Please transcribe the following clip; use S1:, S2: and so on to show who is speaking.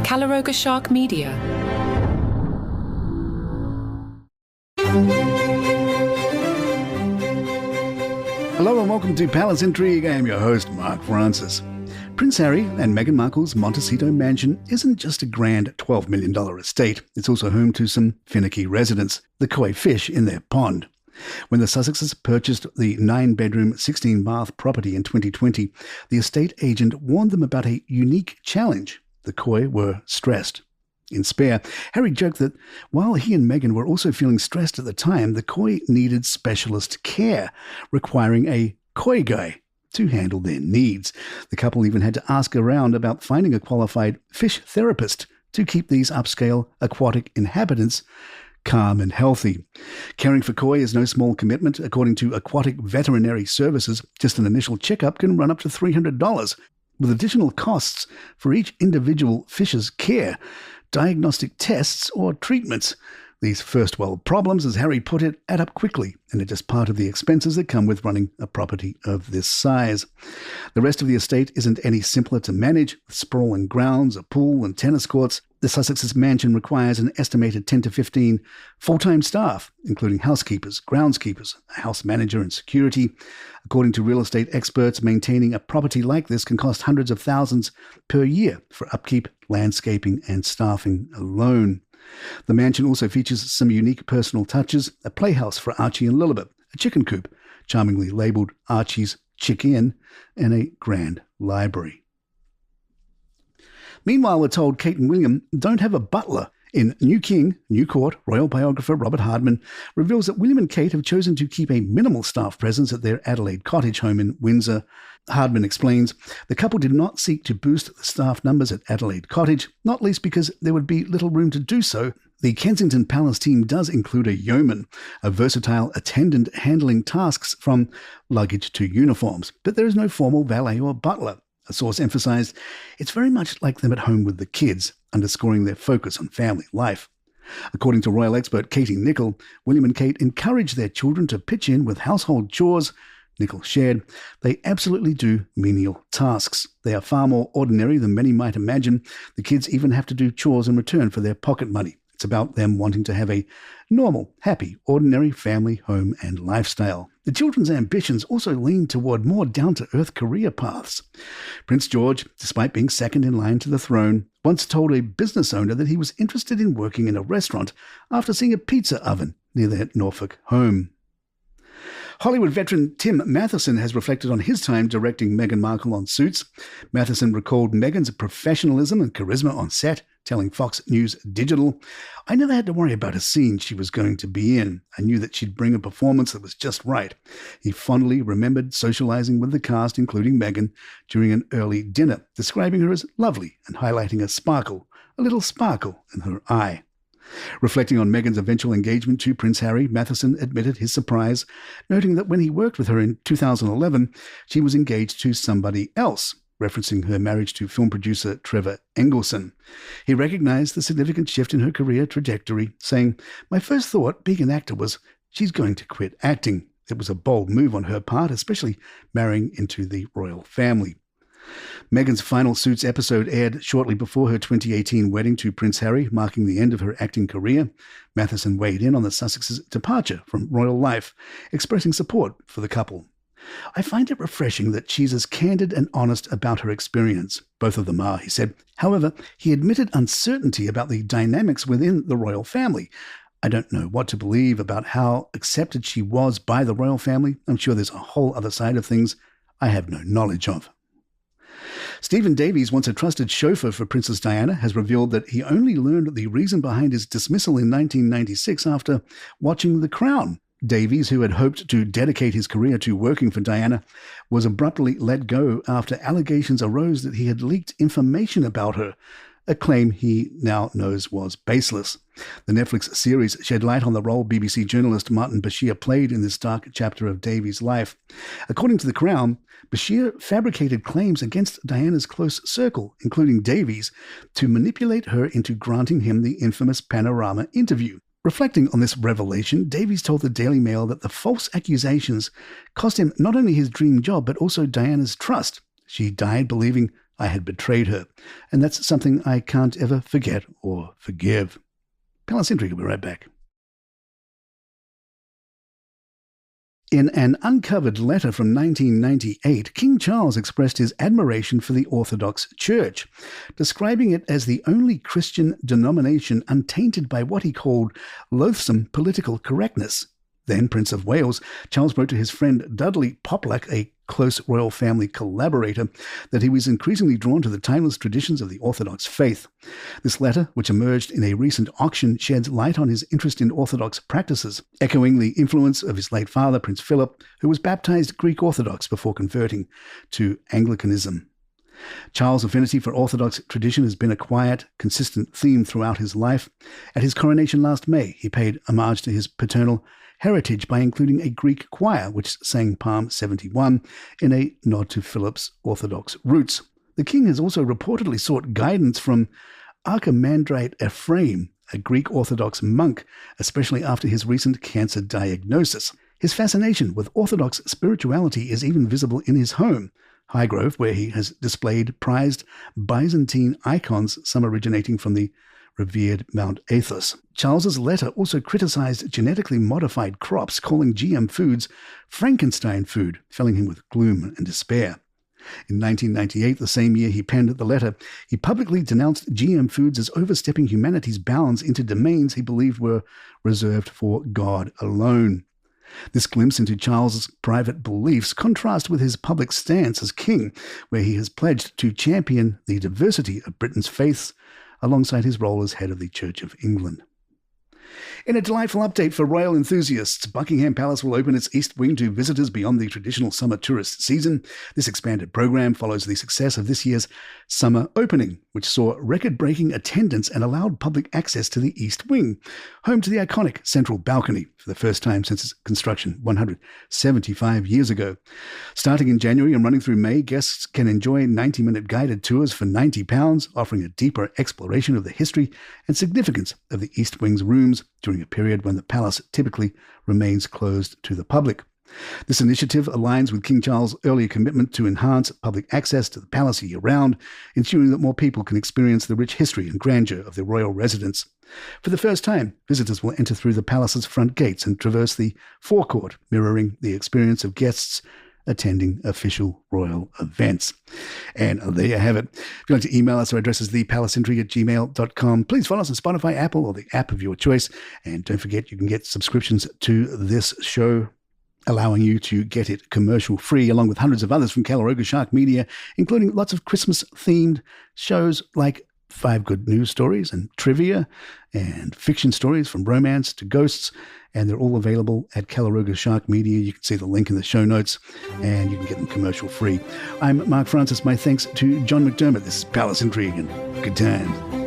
S1: Calaroga Shark Media.
S2: Hello and welcome to Palace Intrigue. I am your host, Mark Francis. Prince Harry and Meghan Markle's Montecito mansion isn't just a grand $12 million estate. It's also home to some finicky residents, the koi fish in their pond. When the Sussexes purchased the 9-bedroom, 16-bath property in 2020, the estate agent warned them about a unique challenge. The koi were stressed. In Spare, Harry joked that while he and Meghan were also feeling stressed at the time, the koi needed specialist care, requiring a koi guy to handle their needs. The couple even had to ask around about finding a qualified fish therapist to keep these upscale aquatic inhabitants calm and healthy. Caring for koi is no small commitment. According to Aquatic Veterinary Services, just an initial checkup can run up to $300, with additional costs for each individual fish's care, diagnostic tests or treatments. These first world problems, as Harry put it, add up quickly, and are just part of the expenses that come with running a property of this size. The rest of the estate isn't any simpler to manage, with sprawling grounds, a pool and tennis courts. The Sussexes mansion requires an estimated 10 to 15 full-time staff, including housekeepers, groundskeepers, a house manager and security. According to real estate experts, maintaining a property like this can cost hundreds of thousands per year for upkeep, landscaping and staffing alone. The mansion also features some unique personal touches: a playhouse for Archie and Lilibet, a chicken coop, charmingly labelled Archie's Chick Inn, and a grand library. Meanwhile, we're told Kate and William don't have a butler. In New King, New Court, royal biographer Robert Hardman reveals that William and Kate have chosen to keep a minimal staff presence at their Adelaide cottage home in Windsor. Hardman explains the couple did not seek to boost the staff numbers at Adelaide Cottage, not least because there would be little room to do so. The Kensington Palace team does include a yeoman, a versatile attendant handling tasks from luggage to uniforms, but there is no formal valet or butler. A source emphasised it's very much like them at home with the kids, underscoring their focus on family life. According to royal expert Katie Nicholl, William and Kate encourage their children to pitch in with household chores. Nicholl shared, they absolutely do menial tasks. They are far more ordinary than many might imagine. The kids even have to do chores in return for their pocket money. It's about them wanting to have a normal, happy, ordinary family, home and lifestyle. The children's ambitions also lean toward more down-to-earth career paths. Prince George, despite being second in line to the throne, once told a business owner that he was interested in working in a restaurant after seeing a pizza oven near their Norfolk home. Hollywood veteran Tim Matheson has reflected on his time directing Meghan Markle on Suits. Matheson recalled Meghan's professionalism and charisma on set, telling Fox News Digital, "I never had to worry about a scene she was going to be in. I knew that she'd bring a performance that was just right." He fondly remembered socializing with the cast, including Meghan, during an early dinner, describing her as lovely and highlighting a little sparkle in her eye. Reflecting on Meghan's eventual engagement to Prince Harry, Matheson admitted his surprise, noting that when he worked with her in 2011, she was engaged to somebody else, referencing her marriage to film producer Trevor Engelson. He recognized the significant shift in her career trajectory, saying, "My first thought, being an actor, was she's going to quit acting. It was a bold move on her part, especially marrying into the royal family." Meghan's final Suits episode aired shortly before her 2018 wedding to Prince Harry, marking the end of her acting career. Matheson weighed in on the Sussexes' departure from royal life, expressing support for the couple. "I find it refreshing that she's as candid and honest about her experience. Both of them are," he said. However, he admitted uncertainty about the dynamics within the royal family. "I don't know what to believe about how accepted she was by the royal family. I'm sure there's a whole other side of things I have no knowledge of." Stephen Davies, once a trusted chauffeur for Princess Diana, has revealed that he only learned the reason behind his dismissal in 1996 after watching The Crown. Davies, who had hoped to dedicate his career to working for Diana, was abruptly let go after allegations arose that he had leaked information about her, a claim he now knows was baseless. The Netflix series shed light on the role BBC journalist Martin Bashir played in this dark chapter of Davies' life. According to The Crown, Bashir fabricated claims against Diana's close circle, including Davies, to manipulate her into granting him the infamous Panorama interview. Reflecting on this revelation, Davies told the Daily Mail that the false accusations cost him not only his dream job but also Diana's trust. She died believing I had betrayed her, and that's something I can't ever forget or forgive. Palace Intrigue will be right back. In an uncovered letter from 1998, King Charles expressed his admiration for the Orthodox Church, describing it as the only Christian denomination untainted by what he called loathsome political correctness. Then Prince of Wales, Charles wrote to his friend Dudley Poplack, a close royal family collaborator, that he was increasingly drawn to the timeless traditions of the Orthodox faith. This letter, which emerged in a recent auction, sheds light on his interest in Orthodox practices, echoing the influence of his late father, Prince Philip, who was baptized Greek Orthodox before converting to Anglicanism. Charles' affinity for Orthodox tradition has been a quiet, consistent theme throughout his life. At his coronation last May, he paid homage to his paternal heritage by including a Greek choir which sang Psalm 71 in a nod to Philip's Orthodox roots. The king has also reportedly sought guidance from Archimandrite Ephraim, a Greek Orthodox monk, especially after his recent cancer diagnosis. His fascination with Orthodox spirituality is even visible in his home, Highgrove, where he has displayed prized Byzantine icons, some originating from the revered Mount Athos. Charles's letter also criticized genetically modified crops, calling GM foods Frankenstein food, filling him with gloom and despair. In 1998, the same year he penned the letter, he publicly denounced GM foods as overstepping humanity's bounds into domains he believed were reserved for God alone. This glimpse into Charles's private beliefs contrasts with his public stance as king, where he has pledged to champion the diversity of Britain's faiths, alongside his role as head of the Church of England. In a delightful update for royal enthusiasts, Buckingham Palace will open its East Wing to visitors beyond the traditional summer tourist season. This expanded program follows the success of this year's summer opening, which saw record-breaking attendance and allowed public access to the East Wing, home to the iconic central balcony for the first time since its construction 175 years ago. Starting in January and running through May, guests can enjoy 90-minute guided tours for £90, offering a deeper exploration of the history and significance of the East Wing's rooms during a period when the palace typically remains closed to the public. This initiative aligns with King Charles' earlier commitment to enhance public access to the palace year-round, ensuring that more people can experience the rich history and grandeur of the royal residence. For the first time, visitors will enter through the palace's front gates and traverse the forecourt, mirroring the experience of guests attending official royal events. And there you have it. If you'd like to email us, our address is thepalaceintrigue@gmail.com. Please follow us on Spotify, Apple, or the app of your choice. And don't forget, you can get subscriptions to this show, allowing you to get it commercial-free, along with hundreds of others from Calaroga Shark Media, including lots of Christmas-themed shows like 5 Good News Stories and trivia and fiction stories from romance to ghosts, and they're all available at Calaroga Shark Media. You can see the link in the show notes, and you can get them commercial-free. I'm Mark Francis. My thanks to John McDermott. This is Palace Intrigue, and good times.